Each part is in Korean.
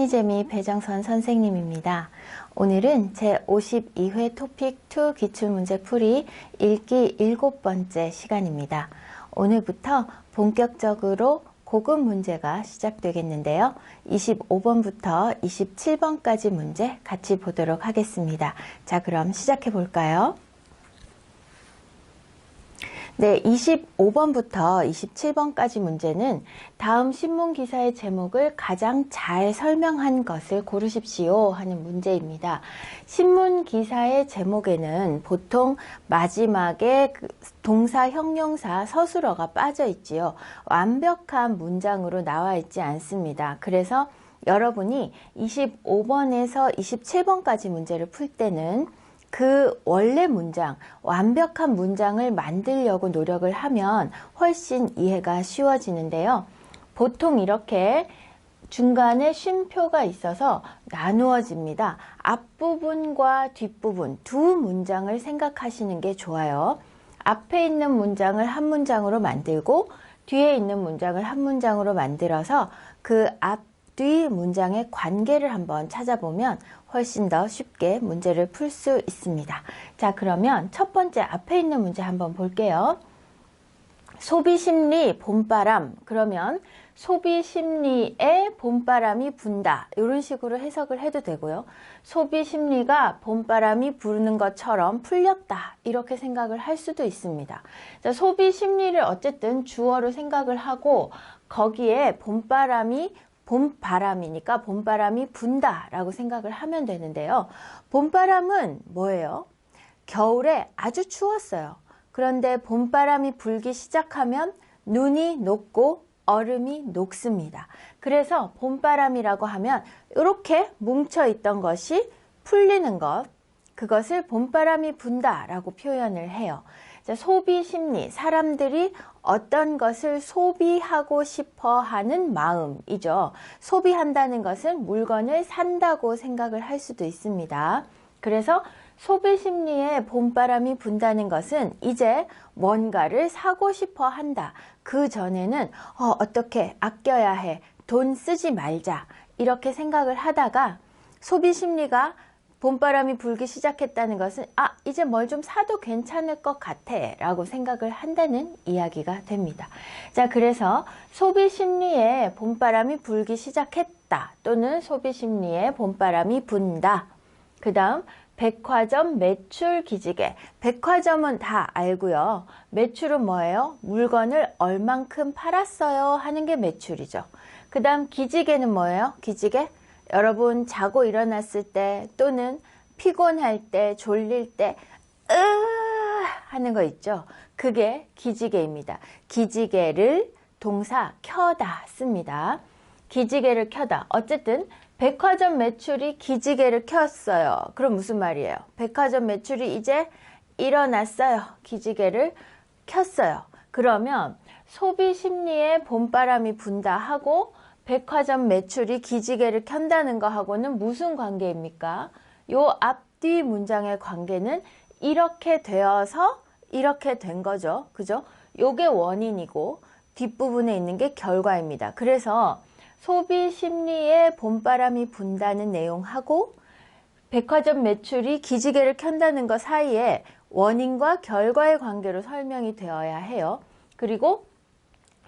한이재미 배정선 선생님입니다. 오늘은 제52회 토픽2 기출문제 풀이 읽기 7번째 시간입니다. 오늘부터 본격적으로 고급 문제가 시작되겠는데요. 25번부터 27번까지 문제 같이 보도록 하겠습니다. 자, 그럼 시작해 볼까요? 네, 25번부터 27번까지 문제는 다음 신문 기사의 제목을 가장 잘 설명한 것을 고르십시오 하는 문제입니다. 신문 기사의 제목에는 보통 마지막에 동사, 형용사, 서술어가 빠져 있지요. 완벽한 문장으로 나와 있지 않습니다. 그래서 여러분이 25번에서 27번까지 문제를 풀 때는 그 원래 문장, 완벽한 문장을 만들려고 노력을 하면 훨씬 이해가 쉬워지는데요. 보통 이렇게 중간에 쉼표가 있어서 나누어집니다. 앞부분과 뒷부분 두 문장을 생각하시는 게 좋아요. 앞에 있는 문장을 한 문장으로 만들고 뒤에 있는 문장을 한 문장으로 만들어서 그 앞, 뒤 문장의 관계를 한번 찾아보면 훨씬 더 쉽게 문제를 풀 수 있습니다. 자, 그러면 첫 번째 앞에 있는 문제 한번 볼게요. 소비심리 봄바람. 그러면 소비심리에 봄바람이 분다. 이런 식으로 해석을 해도 되고요. 소비심리가 봄바람이 부는 것처럼 풀렸다. 이렇게 생각을 할 수도 있습니다. 자, 소비심리를 어쨌든 주어로 생각을 하고 거기에 봄바람이니까 봄바람이 분다 라고 생각을 하면 되는데요. 봄바람은 뭐예요? 겨울에 아주 추웠어요. 그런데 봄바람이 불기 시작하면 눈이 녹고 얼음이 녹습니다. 그래서 봄바람이라고 하면 이렇게 뭉쳐있던 것이 풀리는 것, 그것을 봄바람이 분다 라고 표현을 해요. 자, 소비 심리, 사람들이 어떤 것을 소비하고 싶어 하는 마음이죠. 소비한다는 것은 물건을 산다고 생각을 할 수도 있습니다. 그래서 소비 심리에 봄바람이 분다는 것은 이제 뭔가를 사고 싶어 한다. 그 전에는 어떻게 아껴야 해, 돈 쓰지 말자 이렇게 생각을 하다가 소비 심리가 봄바람이 불기 시작했다는 것은 이제 뭘 좀 사도 괜찮을 것 같아 라고 생각을 한다는 이야기가 됩니다. 자, 그래서 소비심리에 봄바람이 불기 시작했다 또는 소비심리에 봄바람이 분다. 그 다음 백화점 매출 기지개. 백화점은 다 알고요. 매출은 뭐예요? 물건을 얼만큼 팔았어요 하는 게 매출이죠. 그 다음 기지개는 뭐예요? 기지개? 여러분 자고 일어났을 때 또는 피곤할 때 졸릴 때 하는 거 있죠. 그게 기지개입니다. 기지개를 동사 켜다 씁니다. 기지개를 켜다. 어쨌든 백화점 매출이 기지개를 켰어요. 그럼 무슨 말이에요? 백화점 매출이 이제 일어났어요. 기지개를 켰어요. 그러면 소비 심리에 봄바람이 분다 하고 백화점 매출이 기지개를 켠다는 거하고는 무슨 관계입니까? 요 앞뒤 문장의 관계는 이렇게 되어서 이렇게 된 거죠. 그죠? 요게 원인이고 뒷부분에 있는 게 결과입니다. 그래서 소비 심리에 봄바람이 분다는 내용하고 백화점 매출이 기지개를 켠다는 것 사이에 원인과 결과의 관계로 설명이 되어야 해요. 그리고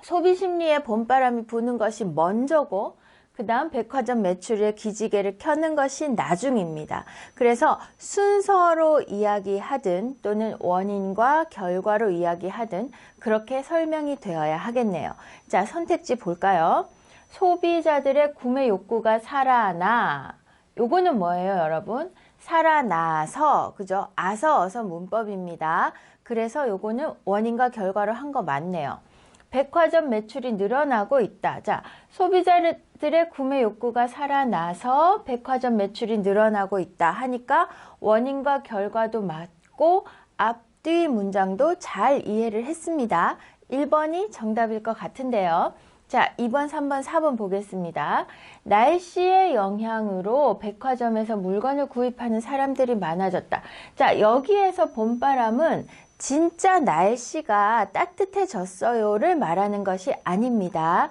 소비심리에 봄바람이 부는 것이 먼저고 그 다음 백화점 매출의 기지개를 켜는 것이 나중입니다. 그래서 순서로 이야기하든 또는 원인과 결과로 이야기하든 그렇게 설명이 되어야 하겠네요. 자, 선택지 볼까요? 소비자들의 구매 욕구가 살아나. 요거는 뭐예요, 여러분? 살아나서, 그죠? 어서 문법입니다. 그래서 요거는 원인과 결과로 한 거 맞네요. 백화점 매출이 늘어나고 있다. 자, 소비자들의 구매 욕구가 살아나서 백화점 매출이 늘어나고 있다 하니까 원인과 결과도 맞고 앞뒤 문장도 잘 이해를 했습니다. 1번이 정답일 것 같은데요. 자, 2번, 3번, 4번 보겠습니다. 날씨의 영향으로 백화점에서 물건을 구입하는 사람들이 많아졌다. 자, 여기에서 봄바람은 진짜 날씨가 따뜻해졌어요를 말하는 것이 아닙니다.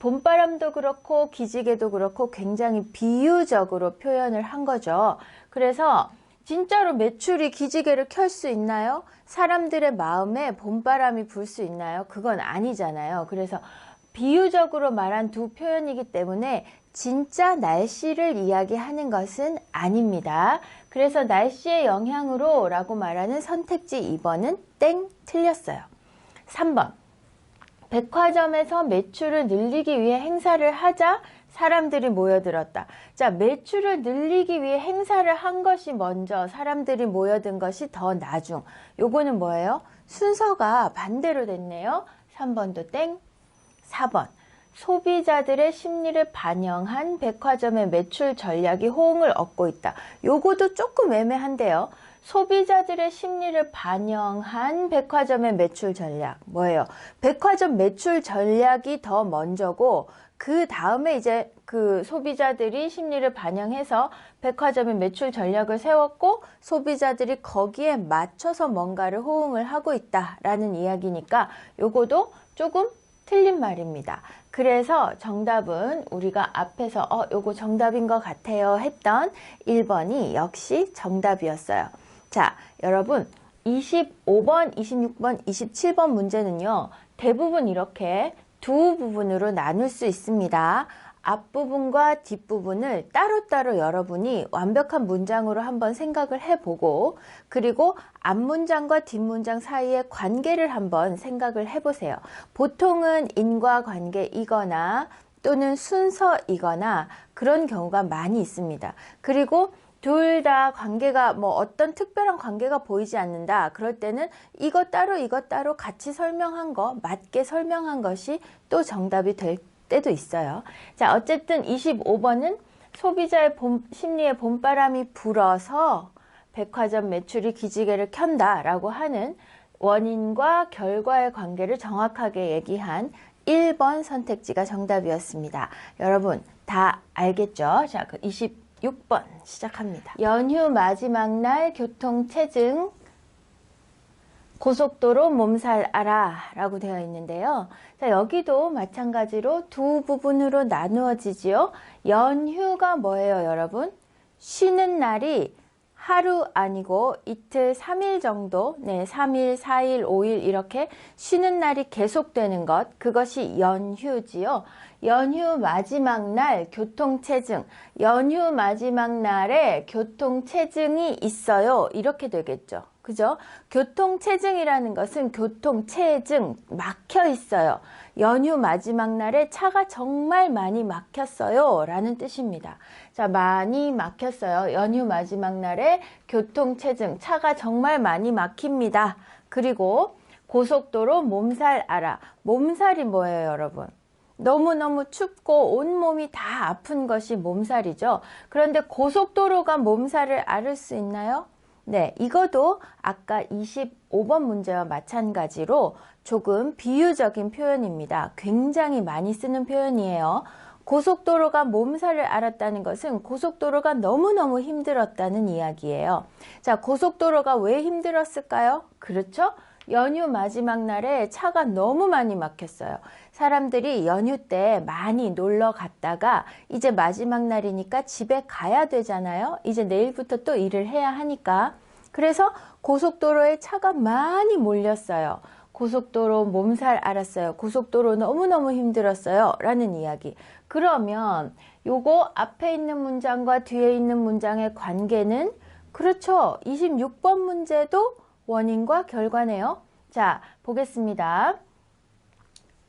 봄바람도 그렇고 기지개도 그렇고 굉장히 비유적으로 표현을 한 거죠. 그래서 진짜로 매출이 기지개를 켤 수 있나요? 사람들의 마음에 봄바람이 불 수 있나요? 그건 아니잖아요. 그래서 비유적으로 말한 두 표현이기 때문에 진짜 날씨를 이야기하는 것은 아닙니다. 그래서 날씨의 영향으로 라고 말하는 선택지 2번은 땡, 틀렸어요. 3번, 백화점에서 매출을 늘리기 위해 행사를 하자 사람들이 모여들었다. 자, 매출을 늘리기 위해 행사를 한 것이 먼저, 사람들이 모여든 것이 더 나중. 요거는 뭐예요? 순서가 반대로 됐네요. 3번도 땡. 4번, 소비자들의 심리를 반영한 백화점의 매출 전략이 호응을 얻고 있다. 요거도 조금 애매한데요. 소비자들의 심리를 반영한 백화점의 매출 전략 뭐예요? 백화점 매출 전략이 더 먼저고 그 다음에 이제 그 소비자들이 심리를 반영해서 백화점의 매출 전략을 세웠고 소비자들이 거기에 맞춰서 뭔가를 호응을 하고 있다라는 이야기니까 요거도 조금 틀린 말입니다. 그래서 정답은 우리가 앞에서 요거 정답인 것 같아요 했던 1번이 역시 정답이었어요. 자, 여러분 25번, 26번, 27번 문제는요. 대부분 이렇게 두 부분으로 나눌 수 있습니다. 앞부분과 뒷부분을 따로따로 여러분이 완벽한 문장으로 한번 생각을 해보고 그리고 앞문장과 뒷문장 사이의 관계를 한번 생각을 해보세요. 보통은 인과관계이거나 또는 순서이거나 그런 경우가 많이 있습니다. 그리고 둘 다 관계가 뭐 어떤 특별한 관계가 보이지 않는다. 그럴 때는 이것 따로 같이 설명한 거, 맞게 설명한 것이 또 정답이 될 때도 있어요. 자, 어쨌든 25번은 소비자의 심리에 봄바람이 불어서 백화점 매출이 기지개를 켠다라고 하는 원인과 결과의 관계를 정확하게 얘기한 1번 선택지가 정답이었습니다. 여러분 다 알겠죠? 자, 그 26번 시작합니다. 연휴 마지막 날 교통체증 고속도로 몸살 알아 라고 되어 있는데요. 자, 여기도 마찬가지로 두 부분으로 나누어지지요. 연휴가 뭐예요, 여러분? 쉬는 날이 하루 아니고 이틀, 3일 정도, 3일, 4일, 5일 이렇게 쉬는 날이 계속되는 것, 그것이 연휴지요. 연휴 마지막 날 교통체증, 연휴 마지막 날에 교통체증이 있어요. 이렇게 되겠죠. 그죠? 교통체증이라는 것은 교통체증, 막혀 있어요. 연휴 마지막 날에 차가 정말 많이 막혔어요. 라는 뜻입니다. 자, 많이 막혔어요. 연휴 마지막 날에 교통체증, 차가 정말 많이 막힙니다. 그리고 고속도로 몸살 알아. 몸살이 뭐예요, 여러분? 너무너무 춥고 온몸이 다 아픈 것이 몸살이죠. 그런데 고속도로가 몸살을 앓을 수 있나요? 네, 이것도 아까 25번 문제와 마찬가지로 조금 비유적인 표현입니다. 굉장히 많이 쓰는 표현이에요. 고속도로가 몸살을 앓았다는 것은 고속도로가 너무너무 힘들었다는 이야기예요. 자, 고속도로가 왜 힘들었을까요? 그렇죠? 연휴 마지막 날에 차가 너무 많이 막혔어요. 사람들이 연휴 때 많이 놀러 갔다가 이제 마지막 날이니까 집에 가야 되잖아요. 이제 내일부터 또 일을 해야 하니까. 그래서 고속도로에 차가 많이 몰렸어요. 고속도로 몸살 앓았어요. 고속도로 너무너무 힘들었어요. 라는 이야기. 그러면 요거 앞에 있는 문장과 뒤에 있는 문장의 관계는 그렇죠. 26번 문제도 원인과 결과네요. 자, 보겠습니다.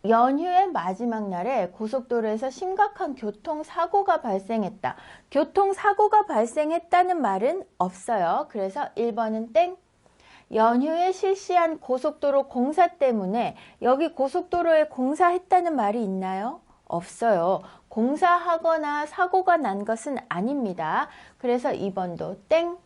연휴의 마지막 날에 고속도로에서 심각한 교통사고가 발생했다. 교통사고가 발생했다는 말은 없어요. 그래서 1번은 땡. 연휴에 실시한 고속도로 공사 때문에 여기 고속도로에 공사했다는 말이 있나요? 없어요. 공사하거나 사고가 난 것은 아닙니다. 그래서 2번도 땡.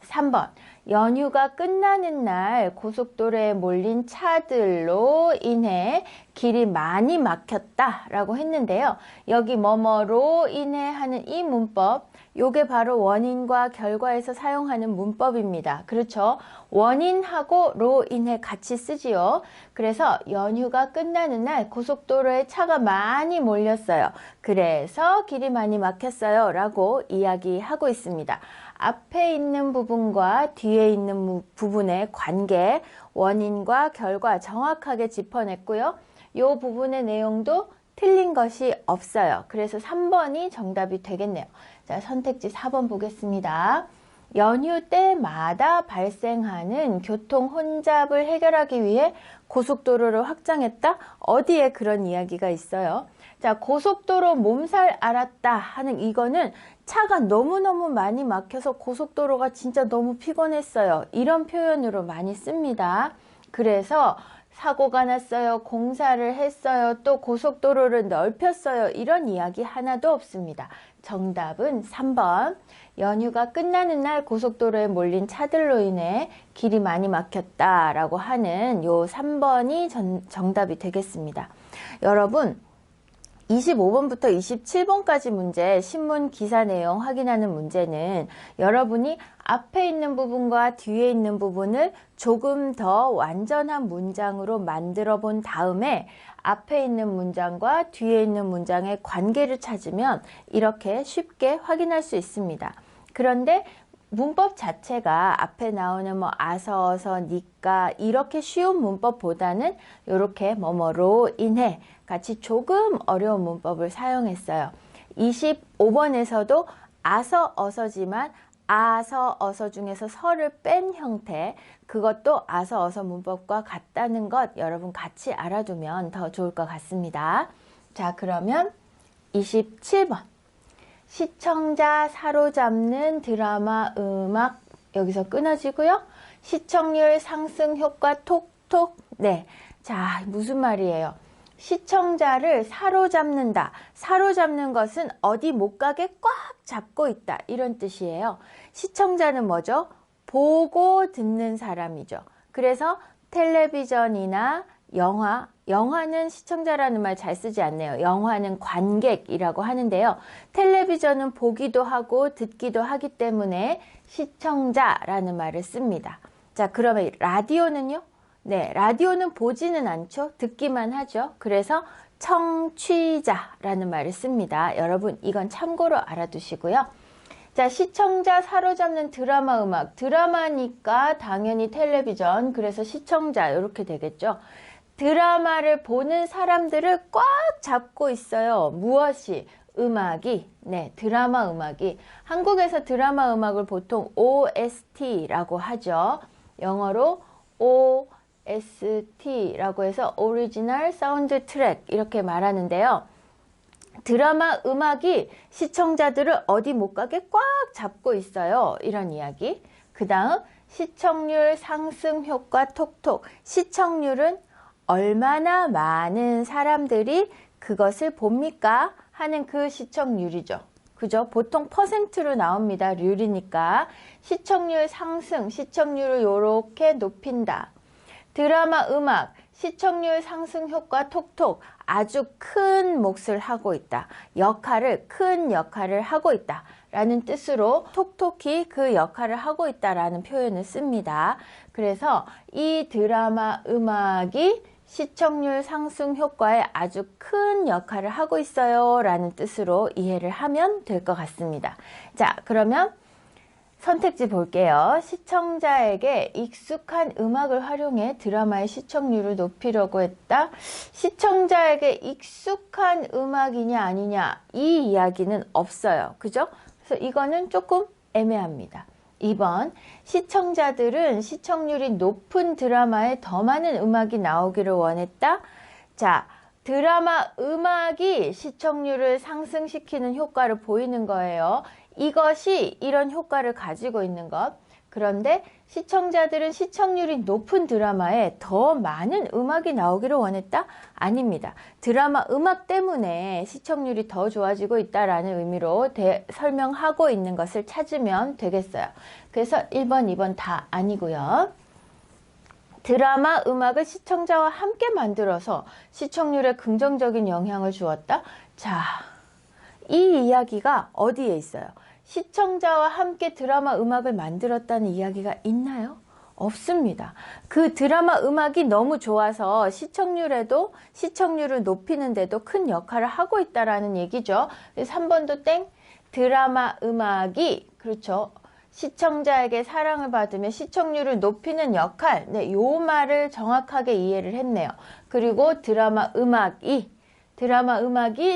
3번, 연휴가 끝나는 날 고속도로에 몰린 차들로 인해 길이 많이 막혔다 라고 했는데요. 여기 뭐뭐로 인해 하는 이 문법, 요게 바로 원인과 결과에서 사용하는 문법입니다. 그렇죠? 원인하고로 인해 같이 쓰지요. 그래서 연휴가 끝나는 날 고속도로에 차가 많이 몰렸어요. 그래서 길이 많이 막혔어요. 라고 이야기하고 있습니다. 앞에 있는 부분과 뒤에 있는 부분의 관계, 원인과 결과 정확하게 짚어냈고요. 이 부분의 내용도 틀린 것이 없어요. 그래서 3번이 정답이 되겠네요. 자, 선택지 4번 보겠습니다. 연휴 때마다 발생하는 교통 혼잡을 해결하기 위해 고속도로를 확장했다? 어디에 그런 이야기가 있어요? 자, 고속도로 몸살 알았다 하는 이거는 차가 너무너무 많이 막혀서 고속도로가 진짜 너무 피곤했어요. 이런 표현으로 많이 씁니다. 그래서 사고가 났어요. 공사를 했어요. 또 고속도로를 넓혔어요. 이런 이야기 하나도 없습니다. 정답은 3번. 연휴가 끝나는 날 고속도로에 몰린 차들로 인해 길이 많이 막혔다라고 하는 요 3번이 정답이 되겠습니다. 여러분, 25번부터 27번까지 문제, 신문 기사 내용 확인하는 문제는 여러분이 앞에 있는 부분과 뒤에 있는 부분을 조금 더 완전한 문장으로 만들어 본 다음에 앞에 있는 문장과 뒤에 있는 문장의 관계를 찾으면 이렇게 쉽게 확인할 수 있습니다. 그런데 문법 자체가 앞에 나오는 아서, 어서, 니까 이렇게 쉬운 문법보다는 이렇게 뭐뭐로 인해 같이 조금 어려운 문법을 사용했어요. 25번에서도 아서, 어서지만 아서, 어서 중에서 서를 뺀 형태, 그것도 아서, 어서 문법과 같다는 것 여러분 같이 알아두면 더 좋을 것 같습니다. 자, 그러면 27번. 시청자 사로잡는 드라마, 음악 여기서 끊어지고요. 시청률 상승 효과 톡톡. 네, 자, 무슨 말이에요? 시청자를 사로잡는다. 사로잡는 것은 어디 못 가게 꽉 잡고 있다. 이런 뜻이에요. 시청자는 뭐죠? 보고 듣는 사람이죠. 그래서 텔레비전이나 영화는 시청자라는 말 잘 쓰지 않네요. 영화는 관객이라고 하는데요. 텔레비전은 보기도 하고 듣기도 하기 때문에 시청자라는 말을 씁니다. 자, 그러면 라디오는요? 네, 라디오는 보지는 않죠. 듣기만 하죠. 그래서 청취자라는 말을 씁니다. 여러분, 이건 참고로 알아두시고요. 자, 시청자 사로잡는 드라마, 음악. 드라마니까 당연히 텔레비전, 그래서 시청자 이렇게 되겠죠. 드라마를 보는 사람들을 꽉 잡고 있어요. 무엇이? 음악이. 네, 드라마 음악이. 한국에서 드라마 음악을 보통 OST라고 하죠. 영어로 OST라고 해서 오리지널 사운드 트랙 이렇게 말하는데요. 드라마 음악이 시청자들을 어디 못 가게 꽉 잡고 있어요. 이런 이야기. 그 다음 시청률 상승 효과 톡톡. 시청률은 얼마나 많은 사람들이 그것을 봅니까? 하는 그 시청률이죠. 그죠? 보통 퍼센트로 나옵니다. 률이니까. 시청률 상승, 시청률을 이렇게 높인다. 드라마 음악, 시청률 상승 효과 톡톡. 아주 큰 몫을 하고 있다. 큰 역할을 하고 있다. 라는 뜻으로 톡톡히 그 역할을 하고 있다라는 표현을 씁니다. 그래서 이 드라마 음악이 시청률 상승 효과에 아주 큰 역할을 하고 있어요 라는 뜻으로 이해를 하면 될 것 같습니다. 자, 그러면 선택지 볼게요. 시청자에게 익숙한 음악을 활용해 드라마의 시청률을 높이려고 했다. 시청자에게 익숙한 음악이냐 아니냐 이 이야기는 없어요. 그죠? 그래서 이거는 조금 애매합니다. 2번, 시청자들은 시청률이 높은 드라마에 더 많은 음악이 나오기를 원했다. 자, 드라마 음악이 시청률을 상승시키는 효과를 보이는 거예요. 이것이 이런 효과를 가지고 있는 것. 그런데 시청자들은 시청률이 높은 드라마에 더 많은 음악이 나오기를 원했다? 아닙니다. 드라마 음악 때문에 시청률이 더 좋아지고 있다라는 의미로 설명하고 있는 것을 찾으면 되겠어요. 그래서 1번, 2번 다 아니고요. 드라마 음악을 시청자와 함께 만들어서 시청률에 긍정적인 영향을 주었다? 자, 이 이야기가 어디에 있어요? 시청자와 함께 드라마 음악을 만들었다는 이야기가 있나요? 없습니다. 그 드라마 음악이 너무 좋아서 시청률을 높이는데도 큰 역할을 하고 있다라는 얘기죠. 그래서 3번도 땡. 드라마 음악이, 그렇죠, 시청자에게 사랑을 받으며 시청률을 높이는 역할, 네, 요 말을 정확하게 이해를 했네요. 그리고 드라마 음악이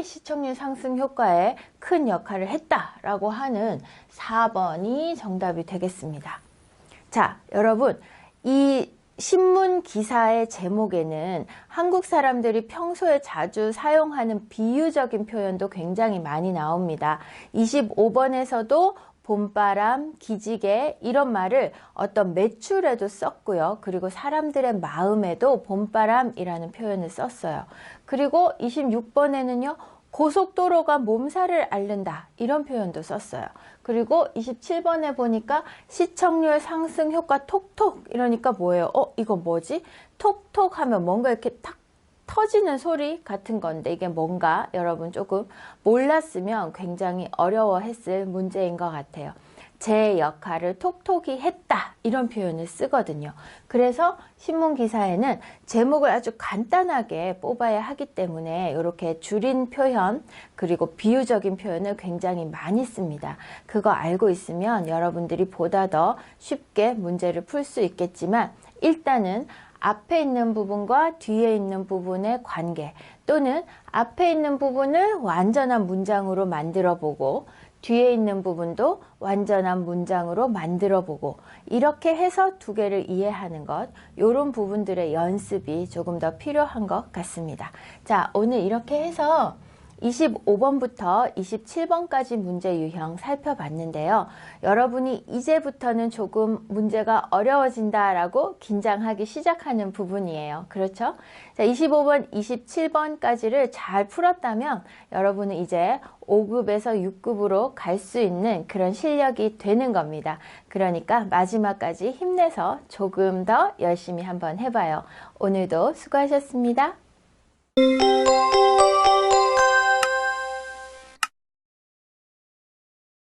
시청률 상승 효과에 큰 역할을 했다라고 하는 4번이 정답이 되겠습니다. 자, 여러분, 이 신문 기사의 제목에는 한국 사람들이 평소에 자주 사용하는 비유적인 표현도 굉장히 많이 나옵니다. 25번에서도 봄바람, 기지개 이런 말을 어떤 매출에도 썼고요. 그리고 사람들의 마음에도 봄바람이라는 표현을 썼어요. 그리고 26번에는요. 고속도로가 몸살을 앓는다 이런 표현도 썼어요. 그리고 27번에 보니까 시청률 상승 효과 톡톡 이러니까 뭐예요? 이거 뭐지? 톡톡 하면 뭔가 이렇게 탁 터지는 소리 같은 건데 이게 뭔가 여러분 조금 몰랐으면 굉장히 어려워했을 문제인 것 같아요. 제 역할을 톡톡히 했다 이런 표현을 쓰거든요. 그래서 신문 기사에는 제목을 아주 간단하게 뽑아야 하기 때문에 이렇게 줄인 표현 그리고 비유적인 표현을 굉장히 많이 씁니다. 그거 알고 있으면 여러분들이 보다 더 쉽게 문제를 풀 수 있겠지만 일단은 앞에 있는 부분과 뒤에 있는 부분의 관계 또는 앞에 있는 부분을 완전한 문장으로 만들어 보고 뒤에 있는 부분도 완전한 문장으로 만들어 보고 이렇게 해서 두 개를 이해하는 것 이런 부분들의 연습이 조금 더 필요한 것 같습니다. 자, 오늘 이렇게 해서 25번부터 27번까지 문제 유형 살펴봤는데요. 여러분이 이제부터는 조금 문제가 어려워진다라고 긴장하기 시작하는 부분이에요. 그렇죠? 자, 25번, 27번까지를 잘 풀었다면 여러분은 이제 5급에서 6급으로 갈 수 있는 그런 실력이 되는 겁니다. 그러니까 마지막까지 힘내서 조금 더 열심히 한번 해봐요. 오늘도 수고하셨습니다.